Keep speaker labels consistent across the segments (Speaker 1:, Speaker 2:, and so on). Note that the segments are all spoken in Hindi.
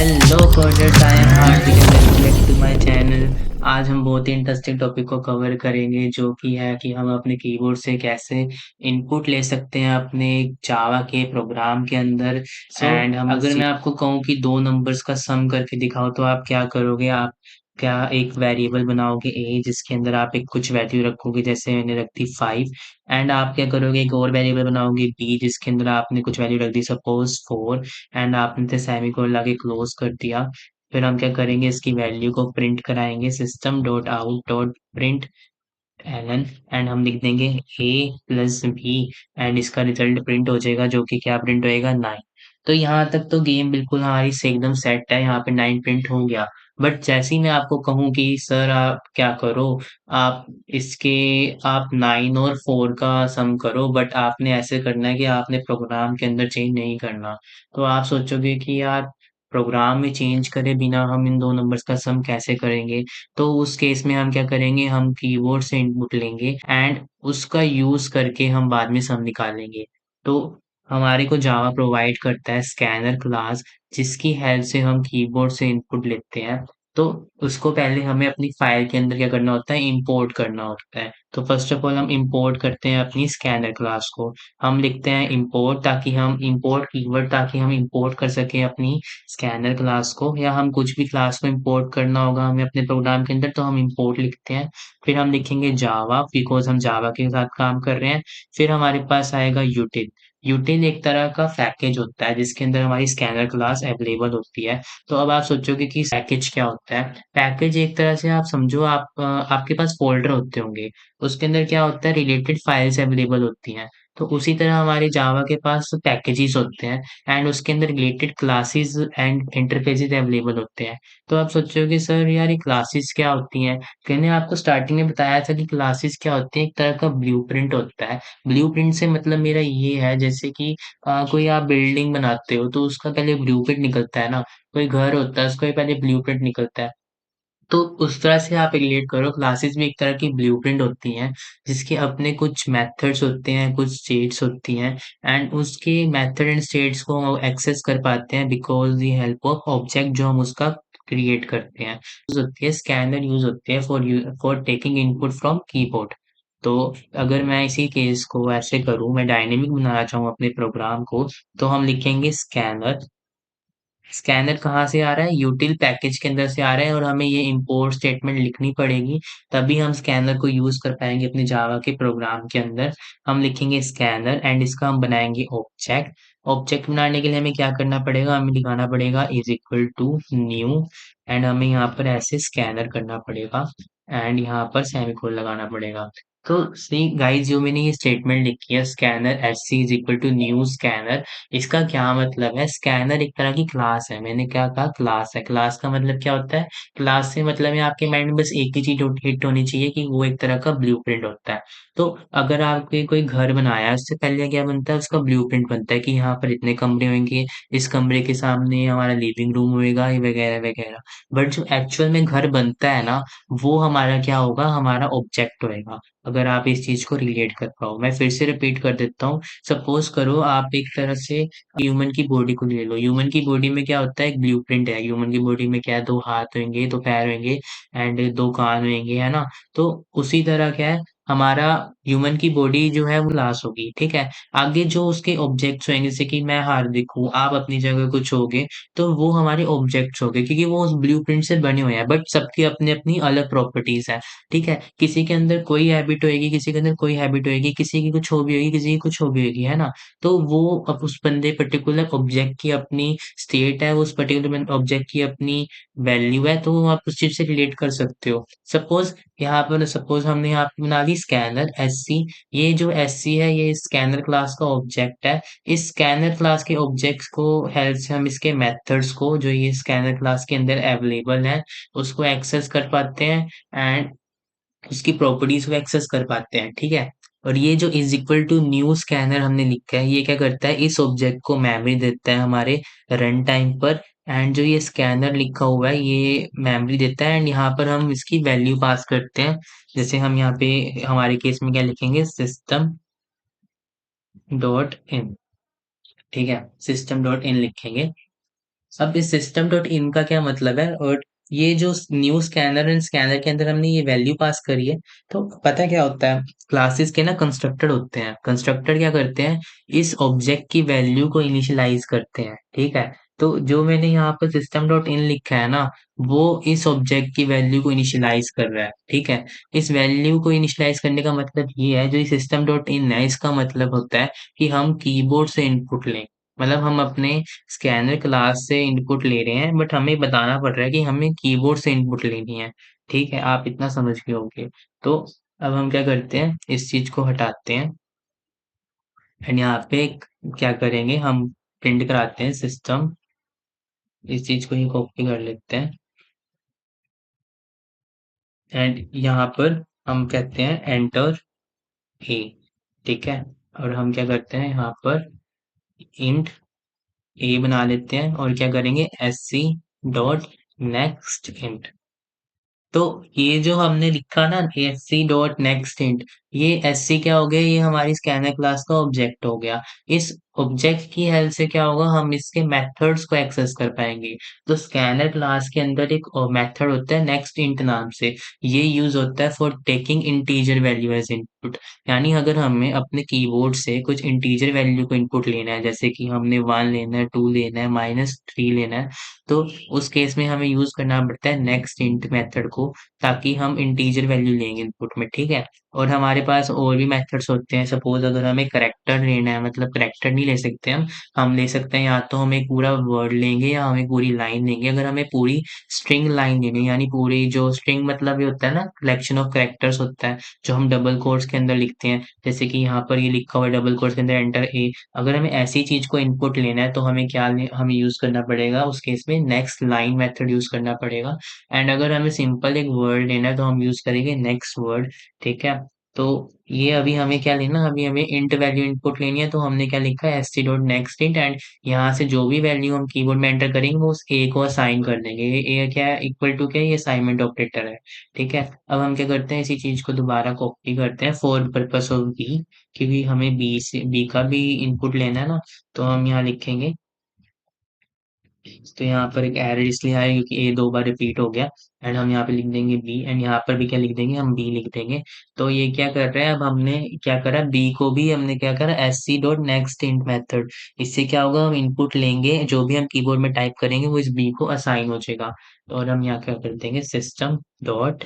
Speaker 1: Hello coders, I am Hardik and welcome back to my channel. आज हम बहुत ही इंटरेस्टिंग टॉपिक को कवर करेंगे, जो कि है कि हम अपने कीबोर्ड से कैसे इनपुट ले सकते हैं अपने जावा के प्रोग्राम के अंदर। एंड हम अगर मैं आपको कहूँ कि दो नंबर्स का सम करके दिखाओ तो आप क्या करोगे? आप क्या एक वेरिएबल बनाओगे ए, जिसके अंदर आप एक कुछ वैल्यू रखोगे, जैसे मैंने रख दी 5। एंड आप क्या करोगे, एक और वेरिएबल बनाओगे बी, जिसके अंदर आपने कुछ वैल्यू रख दी, सपोज 4। एंड आपने तो सेमीकोलन लगा क्लोज कर दिया। फिर हम क्या करेंगे, इसकी वैल्यू को प्रिंट कराएंगे, system dot out dot print ln. And हम लिख देंगे ए प्लस बी। एंड इसका रिजल्ट प्रिंट हो जाएगा, जो कि क्या प्रिंट होएगा, 9। तो यहाँ तक तो गेम बिल्कुल हमारी से एकदम सेट है, यहाँ पे 9 प्रिंट हो गया। बट जैसे ही मैं आपको कहूँ कि सर आप क्या करो, आप इसके आप 9 और 4 का सम करो, बट आपने ऐसे करना है कि आपने प्रोग्राम के अंदर चेंज नहीं करना। तो आप सोचोगे कि यार, प्रोग्राम में चेंज करे बिना हम इन दो नंबर्स का सम कैसे करेंगे? तो उस केस में हम क्या करेंगे, हम कीबोर्ड से इनपुट लेंगे एंड उसका यूज करके हम बाद में सम निकालेंगे। तो हमारे को जावा प्रोवाइड करता है स्कैनर क्लास, जिसकी हेल्प से हम कीबोर्ड से इनपुट लेते हैं। तो उसको पहले हमें अपनी फाइल के अंदर क्या करना होता है, इंपोर्ट करना होता है। तो फर्स्ट ऑफ ऑल हम इंपोर्ट करते हैं अपनी स्कैनर क्लास को। हम लिखते हैं इंपोर्ट, ताकि हम इंपोर्ट कीवर्ड, ताकि हम इंपोर्ट कर सकें अपनी स्कैनर क्लास को, या हम कुछ भी क्लास को इंपोर्ट करना होगा हमें अपने प्रोग्राम के अंदर, तो हम इंपोर्ट लिखते हैं। फिर हम लिखेंगे जावा, बिकॉज हम जावा के साथ काम कर रहे हैं। फिर हमारे पास आएगा यूटिल। यूटिल एक तरह का पैकेज होता है, जिसके अंदर हमारी स्कैनर क्लास अवेलेबल होती है। तो अब आप सोचोगे कि पैकेज क्या होता है? पैकेज एक तरह से आप समझो, आपके पास फोल्डर होते होंगे, उसके अंदर क्या होता है, रिलेटेड फाइल्स अवेलेबल होती हैं। तो उसी तरह हमारे जावा के पास पैकेजेस होते हैं, एंड उसके अंदर related classes and interfaces available होते हैं। तो आप सोचोगे सर यार, ये क्लासेस क्या होती हैं? मैंने आपको स्टार्टिंग में बताया था कि क्लासेस क्या होती है, एक तरह का ब्लूप्रिंट होता है। ब्लूप्रिंट से मतलब मेरा ये है, जैसे कि कोई आप बिल्डिंग बनाते हो तो उसका पहले ब्लूप्रिंट निकलता है ना। कोई घर होता है, उसका भी पहले ब्लूप्रिंट निकलता है। तो उस तरह से आप रिलेट करो, क्लासेस भी एक तरह की ब्लूप्रिंट होती हैं, जिसके अपने कुछ मेथड्स होते हैं, कुछ स्टेट्स होती हैं। एंड उसके मेथड एंड स्टेट्स को हम एक्सेस कर पाते हैं because the help of object जो हम उसका क्रिएट करते हैं। यूज होती है स्कैनर, यूज होते हैं for taking input from keyboard. तो अगर मैं इसी केस को ऐसे करूँ, मैं डायनेमिक बनाना चाहूँ अपने प्रोग्राम को, तो हम लिखेंगे स्कैनर। स्कैनर कहाँ से आ रहा है, यूटिल पैकेज के अंदर से आ रहा है, और हमें ये इंपोर्ट स्टेटमेंट लिखनी पड़ेगी, तभी हम स्कैनर को यूज कर पाएंगे अपने जावा के प्रोग्राम के अंदर। हम लिखेंगे स्कैनर एंड इसका हम बनाएंगे ऑब्जेक्ट। ऑब्जेक्ट बनाने के लिए हमें क्या करना पड़ेगा, हमें दिखाना पड़ेगा is equal to new. And हमें यहाँ पर ऐसे स्कैनर करना पड़ेगा, एंड यहाँ पर सेमीकोलन लगाना पड़ेगा। तो सी गाइस, जो मैंने ये स्टेटमेंट लिखी है, scanner S C is equal to new scanner, इसका क्या मतलब है? स्कैनर एक तरह की क्लास है। मैंने क्या कहा, क्लास है। क्लास का मतलब क्या होता है? क्लास से मतलब है, आपके माइंड में बस एक ही चीज हिट होनी चाहिए कि वो एक तरह का ब्लूप्रिंट होता है। तो अगर आपके कोई घर बनाया है, उससे पहले क्या बनता है, उसका ब्लूप्रिंट बनता है कि यहाँ पर इतने कमरे होंगे, इस कमरे के सामने हमारा लिविंग रूम होएगा, ये वगैरह वगैरह। बट जो एक्चुअल में घर बनता है ना, वो हमारा क्या होगा, हमारा ऑब्जेक्ट होएगा। अगर आप इस चीज को रिलेट कर पाओ, मैं फिर से रिपीट कर देता हूँ। सपोज करो, आप एक तरह से ह्यूमन की बॉडी को ले लो। ह्यूमन की बॉडी में क्या होता है, एक ब्लूप्रिंट है। ह्यूमन की बॉडी में क्या है, दो हाथ होंगे, दो पैर होंगे, एंड दो कान होंगे, है ना? तो उसी तरह क्या है, हमारा ह्यूमन की बॉडी जो है वो लाश होगी, ठीक है। आगे जो उसके ऑब्जेक्ट्स होंगे, जैसे कि मैं हार्दिक हूँ, आप अपनी जगह कुछ होगे, तो वो हमारे ऑब्जेक्ट्स हो गए, क्योंकि वो उस ब्लूप्रिंट से बने हुए हैं, बट सबकी अपनी अपनी अलग प्रॉपर्टीज है। ठीक है, किसी के अंदर कोई हैबिट होएगी, किसी के अंदर कोई हैबिट होएगी, किसी की कुछ हॉबी होगी, किसी की कुछ हॉबी होगी, है ना? तो वो अब उस बंदे पर्टिकुलर ऑब्जेक्ट की अपनी स्टेट है, उस पर्टिकुलर ऑब्जेक्ट की अपनी वैल्यू है, तो आप उस चीज से रिलेट कर सकते हो। सपोज यहाँ पर, सपोज हमने यहाँ पे बना ली स्कैनर एस सी। ये जो एस सी है, ये स्कैनर क्लास का ऑब्जेक्ट है। इस स्कैनर क्लास के ऑब्जेक्ट्स को हेल्प से हम इसके मेथड्स को, जो ये स्कैनर क्लास के अंदर अवेलेबल है, उसको एक्सेस कर पाते हैं, एंड उसकी प्रॉपर्टीज को एक्सेस कर पाते हैं, ठीक है। और ये जो is equal to new scanner हमने लिखा है, ये क्या करता है, इस ऑब्जेक्ट को मेमोरी देता है हमारे रन टाइम पर। एंड जो ये स्कैनर लिखा हुआ है, ये मेमोरी देता है, एंड यहाँ पर हम इसकी वैल्यू पास करते हैं। जैसे हम यहाँ पे हमारे केस में क्या लिखेंगे, सिस्टम डॉट इन। ठीक है, सिस्टम डॉट इन लिखेंगे। अब इस सिस्टम डॉट इन का क्या मतलब है, और ये जो न्यू स्कैनर एंड स्कैनर के अंदर हमने ये वैल्यू पास करी है, तो पता है क्या होता है, क्लासेस के ना कंस्ट्रक्टर होते हैं, कंस्ट्रक्टर क्या करते हैं, इस ऑब्जेक्ट की वैल्यू को इनिशियलाइज करते हैं, ठीक है। तो जो मैंने यहाँ पर सिस्टम डॉट इन लिखा है ना, वो इस ऑब्जेक्ट की वैल्यू को इनिशियलाइज कर रहा है, ठीक है। इस वैल्यू को इनिशियलाइज करने का मतलब ये है, जो ये सिस्टम डॉट इन है इसका मतलब होता है कि हम कीबोर्ड से इनपुट लें, मतलब हम अपने स्कैनर क्लास से इनपुट ले रहे हैं, बट हमें बताना पड़ रहा है कि हमें कीबोर्ड से इनपुट लेनी है, ठीक है, आप इतना समझ गए होंगे। तो अब हम क्या करते हैं, इस चीज को हटाते हैं, एंड यहाँ पे क्या करेंगे, हम प्रिंट कराते हैं सिस्टम, इस चीज को ही कॉपी कर लेते हैं, एंड यहाँ पर हम कहते हैं एंटर ए, ठीक है। और हम क्या करते हैं यहाँ पर इंट ए बना लेते हैं, और क्या करेंगे, S C dot next int. तो ये जो हमने लिखा ना, S C dot next int, ये एस सी क्या हो गया, ये हमारी स्कैनर क्लास का ऑब्जेक्ट हो गया। इस ऑब्जेक्ट की हेल्प से क्या होगा, हम इसके मेथड्स को एक्सेस कर पाएंगे। तो स्कैनर क्लास के अंदर एक मेथड होता है नेक्स्ट इंट नाम से, ये यूज होता है for taking integer value as input. यानी अगर हमें अपने कीबोर्ड से कुछ इंटीजर वैल्यू को इनपुट लेना है, जैसे कि हमने 1 लेना है, 2 लेना है, -3 लेना है, तो उस केस में हमें यूज करना पड़ता है नेक्स्ट इंट मेथड को, ताकि हम इंटीजर वैल्यू लेंगे इनपुट में, ठीक है। और हमारे पास और भी मेथड्स होते हैं, सपोज अगर हमें करेक्टर लेना है, मतलब करेक्टर नहीं ले सकते हम ले सकते हैं या तो हम एक पूरा वर्ड लेंगे या हम एक पूरी लाइन लेंगे। अगर हमें पूरी स्ट्रिंग लाइन लेनी है, यानी पूरी जो स्ट्रिंग मतलब ये होता है ना, कलेक्शन ऑफ करेक्टर्स होता है जो हम डबल कोट्स के अंदर लिखते हैं, जैसे कि यहाँ पर ये लिखा हुआ है डबल कोट्स के अंदर एंटर ए। अगर हमें ऐसी चीज को इनपुट लेना है तो हमें हमें यूज करना पड़ेगा, उस केस में नेक्स्ट लाइन मेथड यूज करना पड़ेगा। एंड अगर हमें सिंपल एक वर्ड लेना है तो हम यूज करेंगे नेक्स्ट वर्ड, ठीक है। तो ये अभी हमें क्या लेना, अभी हमें इंट वैल्यू इनपुट लेनी है, तो हमने क्या लिखा है, S T dot next int, and यहाँ से जो भी वैल्यू हम कीबोर्ड में एंटर करेंगे वो उस ए को असाइन कर देंगे। ये ए क्या है, इक्वल टू क्या है, ये असाइनमेंट ऑपरेटर है, ठीक है। अब हम क्या करते हैं, इसी चीज को दोबारा कॉपी करते हैं फॉर पर्पस ऑफ बी, क्योंकि हमें बी का भी इनपुट लेना है ना। तो हम यहाँ लिखेंगे, तो यहाँ पर एक एरर इसलिए आया क्योंकि ए 2 बार रिपीट हो गया, एंड हम यहाँ पे लिख देंगे बी, एंड यहाँ पर भी क्या लिख देंगे, हम बी लिख देंगे। तो ये क्या कर रहे हैं, अब हमने क्या करा, बी को भी हमने क्या करा, S C dot next int method, इससे क्या होगा, हम इनपुट लेंगे, जो भी हम कीबोर्ड में टाइप करेंगे वो इस बी को असाइन हो जाएगा। तो और हम यहाँ क्या कर देंगे, system dot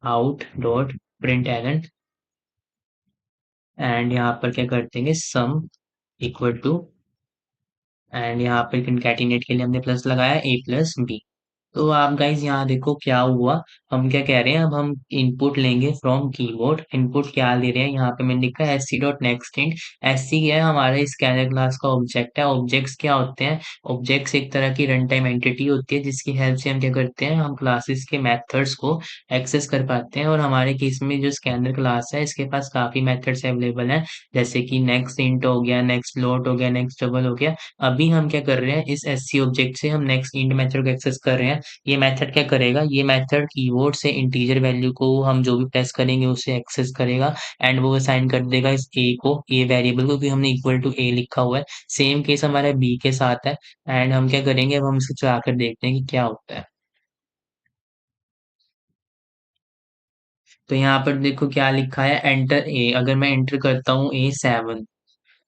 Speaker 1: out dot print and यहाँ पर क्या कर देंगे, सम इक्वल टू, एंड यहाँ पर कंकैटिनेट के लिए हमने प्लस लगाया, ए प्लस बी। तो आप गाइज यहाँ देखो क्या हुआ, हम क्या कह रहे हैं, अब हम इनपुट लेंगे फ्रॉम कीबोर्ड, इनपुट क्या ले रहे हैं, यहाँ पे मैंने लिखा है S C dot next int. S C क्या है, हमारे स्कैनर क्लास का ऑब्जेक्ट है। ऑब्जेक्ट्स क्या होते हैं, ऑब्जेक्ट्स एक तरह की रन टाइम एंटिटी होती है, जिसकी हेल्प से हम क्या करते हैं, हम क्लासेस के मेथड्स को एक्सेस कर पाते हैं। और हमारे केस में जो स्कैनर क्लास है इसके पास काफी मेथड्स अवेलेबल हैं, जैसे कि नेक्स्ट इंट हो गया, नेक्स्ट फ्लोट हो गया, नेक्स्ट डबल हो गया। अभी हम क्या कर रहे हैं, इस एस सी ऑब्जेक्ट से हम नेक्स्ट इंट मेथड को एक्सेस कर रहे हैं। ये मेथड क्या करेगा, ये मेथड कीबोर्ड से इंटीजर वैल्यू को हम जो भी प्रेस करेंगे उसे एक्सेस करेगा, एंड वो असाइन कर देगा इस ए को, ए वेरिएबल को, क्योंकि हमने इक्वल टू ए लिखा हुआ है। सेम केस हमारा बी के साथ है। एंड हम क्या करेंगे, अब हम इसको चला कर देखते हैं कि क्या होता है। तो यहाँ पर देखो क्या लिखा है, एंटर ए, अगर मैं एंटर करता हूँ ए 7,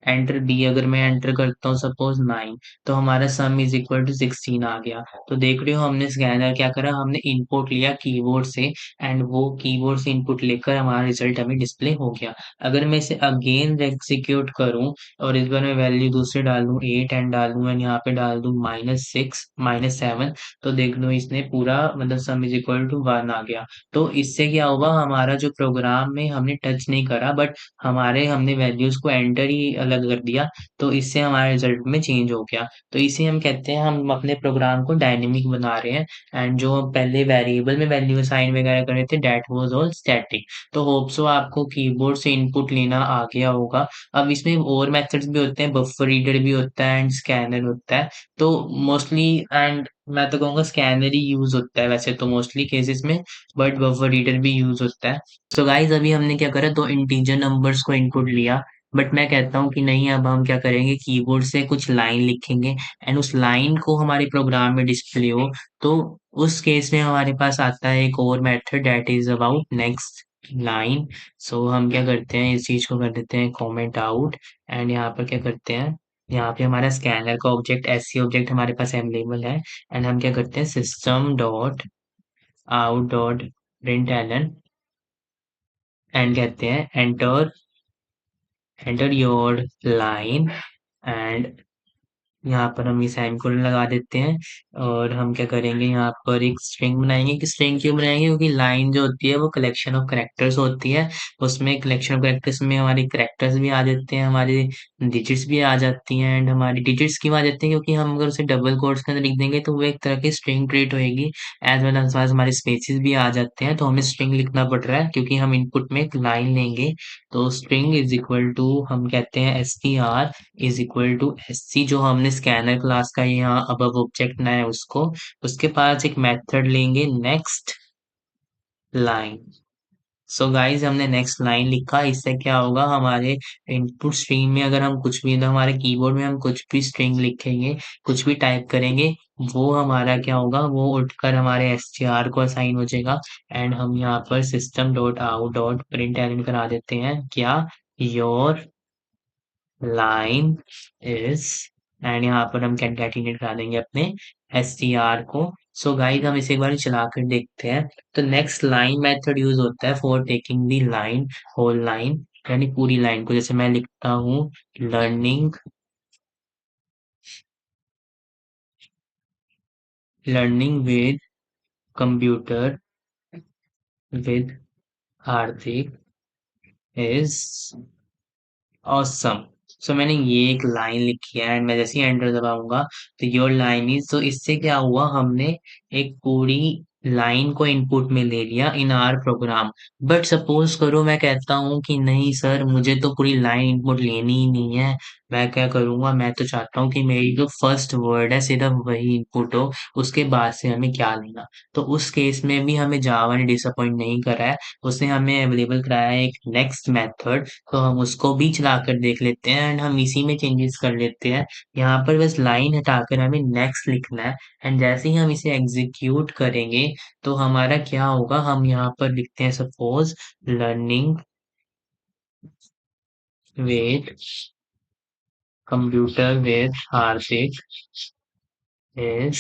Speaker 1: एंटर बी अगर मैं एंटर करता हूँ सपोज 9, तो हमारा सम इज इक्वल टू 16 आ गया। तो देख रहे हो, हमने स्कैनर क्या करा, हमने इनपुट लिया कीबोर्ड से, एंड वो कीबोर्ड से इनपुट लेकर हमारा रिजल्ट हमें डिस्प्ले हो गया। अगर मैं इसे अगेन एग्जीक्यूट करूँ और इस बार मैं वैल्यू दूसरे डाल दूँ 8 एंड डाल दूँ, एंड यहाँ पे डाल दूँ -6 -7, तो देख लो इसने पूरा मतलब सम इज इक्वल टू 1 आ गया। तो इससे क्या हुआ, हमारा जो प्रोग्राम में हमने टच नहीं करा, बट हमारे हमने वैल्यूज को एंटर ही अलग कर दिया, तो इससे हमारे रिजल्ट में चेंज हो गया। तो इसे हम कहते हैं, हम अपने प्रोग्राम को डायनेमिक बना रहे हैं, एंड जो हम पहले वेरिएबल में वैल्यू असाइन वगैरह कर रहे थे, दैट वाज ऑल स्टैटिक। तो होप सो आपको कीबोर्ड से इनपुट लेना आ गया होगा। अब इसमें और मेथड्स भी होते हैं, बफर रीडर भी होता है एंड स्कैनर होता है। तो मोस्टली एंड मैं तो कहूँगा स्कैनर ही यूज होता है वैसे तो मोस्टली केसेस में, बट बफर रीडर भी यूज होता है। सो गाइस अभी हमने क्या करा, दो इंटीजर नंबर्स को इनपुट लिया, बट मैं कहता हूँ कि नहीं, अब हम क्या करेंगे, कीबोर्ड से कुछ लाइन लिखेंगे एंड उस लाइन को हमारे प्रोग्राम में डिस्प्ले हो। तो उस केस में हमारे पास आता है एक और method, that is about next line. So हम क्या करते हैं, इस चीज को कर देते हैं कमेंट आउट एंड यहाँ पर क्या करते हैं, यहाँ पे हमारा स्कैनर का ऑब्जेक्ट, एससी ऑब्जेक्ट हमारे पास अवेलेबल है एंड हम क्या करते हैं, system dot out dot print and कहते हैं एंटर योर लाइन एंड यहाँ पर हम ये सेमीकोलन लगा देते हैं और हम क्या करेंगे, यहाँ पर एक स्ट्रिंग बनाएंगे। कि स्ट्रिंग क्यों बनाएंगे, क्योंकि लाइन जो होती है वो कलेक्शन ऑफ कैरेक्टर्स होती है। उसमें कलेक्शन ऑफ कैरेक्टर्स में हमारे कैरेक्टर्स भी आ जाते हैं, हमारे डिजिट्स भी आ जाती हैं एंड हमारी डिजिट्स क्यों आ जाती हैं, क्योंकि हम अगर उसे डबल कोट्स के अंदर लिख देंगे तो वो एक तरह की स्ट्रिंग क्रिएट होएगी। एज वेल एज हमारे स्पेसेस भी आ जाते हैं, तो हमें स्ट्रिंग लिखना पड़ रहा है क्योंकि हम इनपुट में एक लाइन लेंगे। तो स्ट्रिंग इज इक्वल टू, हम कहते हैं str is equal to sc, जो हमने स्कैनर क्लास का यहाँ अब ऑब्जेक्ट ना है उसको, उसके पास एक मेथड लेंगे नेक्स्ट लाइन। सो गाइज हमने नेक्स्ट लाइन लिखा, इससे क्या होगा, हमारे इनपुट स्ट्रीम में अगर हम कुछ भी ना, हमारे कीबोर्ड में हम कुछ भी स्ट्रिंग लिखेंगे, कुछ भी टाइप करेंगे, वो हमारा क्या होगा, वो उठकर हमारे str को असाइन हो जाएगा। एंड हम यहाँ पर system dot out dot print element करा देते हैं क्या, योर लाइन इज, एंड यहाँ पर हम कैटगेटिनेट करा देंगे अपने str को। सो गाइस हम इसे एक बार चला कर देखते हैं। तो नेक्स्ट लाइन मेथड यूज होता है for taking the line, whole line, यानी पूरी लाइन को। जैसे मैं लिखता हूँ learning learning with computer with Hardik is awesome. So मैंने ये एक लाइन लिखी है एंड मैं जैसे ही एंटर दबाऊंगा तो योर लाइन इज, तो इससे क्या हुआ, हमने एक पूरी लाइन को इनपुट में ले लिया in our program. But suppose करो मैं कहता हूँ कि नहीं सर, मुझे तो पूरी लाइन इनपुट लेनी ही नहीं है, मैं क्या करूंगा, मैं तो चाहता हूँ कि मेरी जो फर्स्ट वर्ड है सिर्फ वही इनपुट हो, उसके बाद से हमें क्या लेना। तो उस केस में भी हमें जावा ने डिसअपॉइंट नहीं करा है, उसने हमें अवेलेबल कराया है एक नेक्स्ट मेथड। तो हम उसको भी चलाकर देख लेते हैं एंड हम इसी में चेंजेस कर लेते हैं। यहाँ पर बस लाइन हटाकर हमें नेक्स्ट लिखना है एंड जैसे ही हम इसे एग्जीक्यूट करेंगे तो हमारा क्या होगा, हम यहाँ पर लिखते हैं suppose learning with computer with Hardik is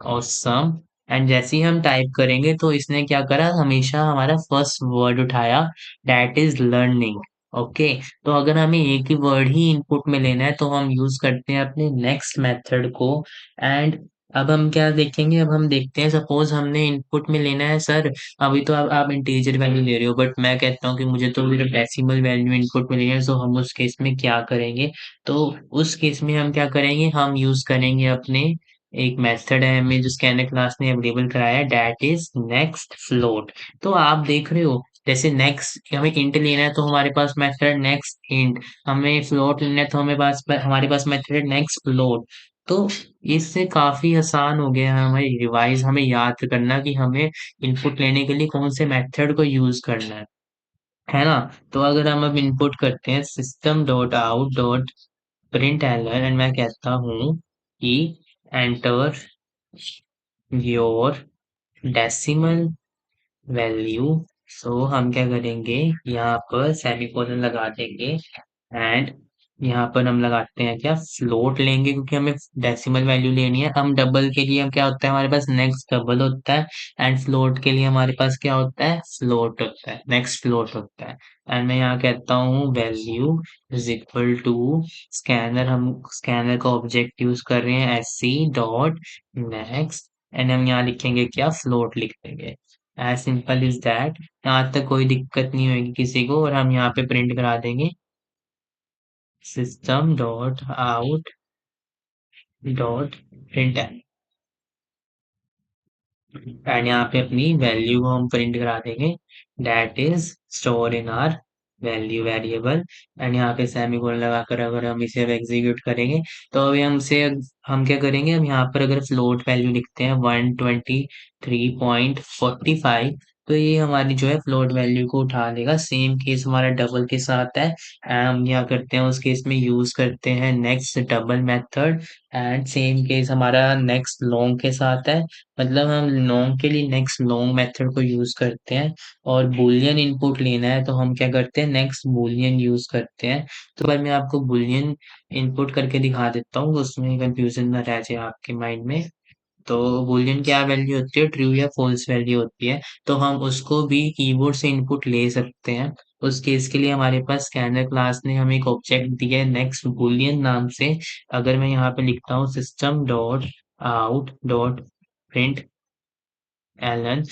Speaker 1: awesome. And जैसे ही हम टाइप करेंगे तो इसने क्या करा, हमेशा हमारा फर्स्ट वर्ड उठाया, दैट इज लर्निंग। ओके, तो अगर हमें एक ही वर्ड ही इनपुट में लेना है तो हम यूज करते हैं अपने नेक्स्ट मेथड को। एंड अब हम क्या देखेंगे, अब हम देखते हैं, सपोज हमने इनपुट में लेना है सर, अभी तो आप इंटीजर वैल्यू ले रहे हो, बट मैं कहता हूँ कि मुझे तो सिर्फ डेसिमल वैल्यू इनपुट में लेना है। तो हम उस केस में क्या करेंगे, तो उस केस में हम क्या करेंगे, हम यूज करेंगे अपने एक मेथड है हमें जो स्कैनर क्लास ने अवेलेबल कराया है, दैट इज नेक्स्ट फ्लोट। तो आप देख रहे हो, जैसे नेक्स्ट हमें इंट लेना है तो हमारे पास मेथड नेक्स्ट इंट, हमें फ्लोट लेना है तो हमारे पास मेथड नेक्स्ट फ्लोट। तो इससे काफी आसान हो गया है हमें रिवाइज, हमें याद करना कि हमें इनपुट लेने के लिए कौन से मेथड को यूज करना है ना। तो अगर हम अब इनपुट करते हैं system dot out dot print and मैं कहता हूँ कि एंटर योर डेसिमल वैल्यू। सो हम क्या करेंगे, यहाँ पर सेमीकोलन लगा देंगे एंड यहाँ पर हम लगाते हैं क्या, फ्लोट लेंगे, क्योंकि हमें डेसिमल वैल्यू लेनी है। हम डबल के लिए हम क्या होता है, हमारे पास नेक्स्ट डबल होता है एंड फ्लोट के लिए हमारे पास क्या होता है, फ्लोट होता है, नेक्स्ट फ्लोट होता है। एंड मैं यहाँ कहता हूँ value is equal to scanner, हम स्कैनर का ऑब्जेक्ट यूज कर रहे हैं S C dot next and हम यहाँ लिखेंगे क्या, फ्लोट लिख देंगे। एज सिंपल इज दैट, यहाँ तक कोई दिक्कत नहीं होगी किसी को, और हम यहाँ पे प्रिंट करा देंगे system dot out dot print and यहाँ पे अपनी वैल्यू को हम प्रिंट करा देंगे, that is store in are value variable. And यहाँ पे सेमीकोलन लगाकर अगर हम इसे एग्जीक्यूट करेंगे तो अभी हम क्या करेंगे, हम यहाँ पर अगर फ्लोट वैल्यू लिखते हैं 123.45 तो ये हमारी जो है फ्लोट वैल्यू को उठा लेगा। सेम केस हमारा डबल के साथ है। हम क्या करते हैं उस केस में यूज करते हैं next double method. And same case हमारा नेक्स्ट लॉन्ग के साथ है। मतलब हम लॉन्ग के लिए नेक्स्ट लॉन्ग मेथड को यूज करते हैं। और बुलियन इनपुट लेना है तो हम क्या करते हैं नेक्स्ट बुलियन यूज करते हैं। तो अगर मैं आपको बुलियन इनपुट करके दिखा देता हूँ उसमें कंफ्यूजन ना रह जाए आपके माइंड में। तो बूलियन क्या वैल्यू होती है, ट्रू या फॉल्स वैल्यू होती है। तो हम उसको भी कीबोर्ड से इनपुट ले सकते हैं। उस केस के लिए हमारे पास स्कैनर क्लास ने हमें एक ऑब्जेक्ट दिया है नेक्स्ट बूलियन नाम से। अगर मैं यहाँ पे लिखता हूँ system dot out dot print ln,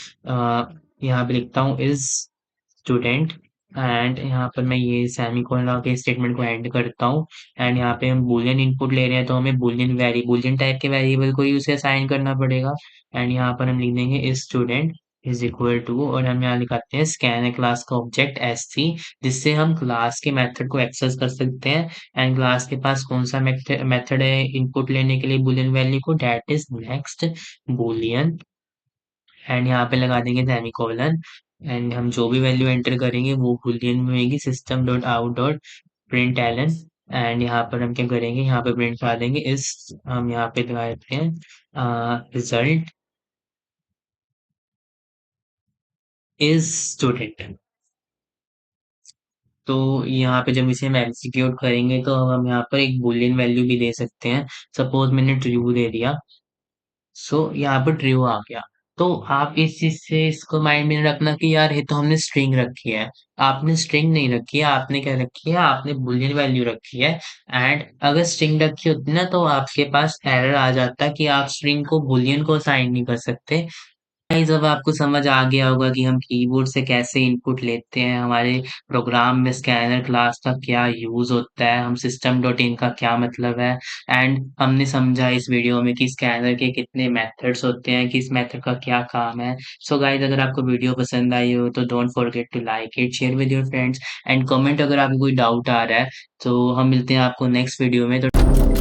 Speaker 1: यहाँ पे लिखता हूँ इज स्टूडेंट। एंड यहाँ पर मैं ये सेमीकोलन लगा के स्टेटमेंट को एंड करता हूँ। एंड यहाँ पे हम बूलियन इनपुट ले रहे हैं तो हमें बूलियन टाइप के वेरिएबल को ही उसे असाइन करना पड़ेगा। एंड यहाँ पर हम लिख देंगे is student is equal to, और हम यहाँ लिखाते हैं स्कैन क्लास का ऑब्जेक्ट एस3, जिससे हम क्लास के मेथड को एक्सेस कर सकते हैं। एंड क्लास के पास कौन सा मेथड है इनपुट लेने के लिए बुलियन वैल्यू को, date is next boolean. And यहाँ पे लगा देंगे सेमीकोलन। एंड हम जो भी वैल्यू एंटर करेंगे वो बूलियन में होगी system dot out dot print ln. And यहाँ पर हम क्या करेंगे, यहाँ पे प्रिंट करा देंगे इस, हम यहाँ पे लगा देते हैं रिजल्ट इज स्टूडेंट। तो यहाँ पे जब इसे हम एग्जीक्यूट करेंगे तो हम यहाँ पर एक बूलियन वैल्यू भी दे सकते हैं। सपोज मैंने ट्रू दे दिया, सो यहाँ पर ट्रू आ गया। तो आप इस चीज से इसको माइंड में रखना कि यार ये तो हमने स्ट्रिंग रखी है। आपने स्ट्रिंग नहीं रखी है, आपने क्या रखी है, आपने बुलियन वैल्यू रखी है। एंड अगर स्ट्रिंग रखी होती ना तो आपके पास एरर आ जाता कि आप स्ट्रिंग को बुलियन को असाइन नहीं कर सकते। गाइस अब आपको समझ आ गया होगा कि हम कीबोर्ड से कैसे इनपुट लेते हैं, हमारे प्रोग्राम में स्कैनर क्लास का क्या यूज होता है, हम सिस्टम डॉट इन का क्या मतलब है। एंड हमने समझा इस वीडियो में कि स्कैनर के कितने मेथड्स होते हैं, किस मेथड का क्या काम है। सो गाइस अगर आपको वीडियो पसंद आई हो तो don't forget to like it, share with your friends and comment अगर आपको कोई डाउट आ रहा है। तो हम मिलते हैं आपको नेक्स्ट वीडियो में। तो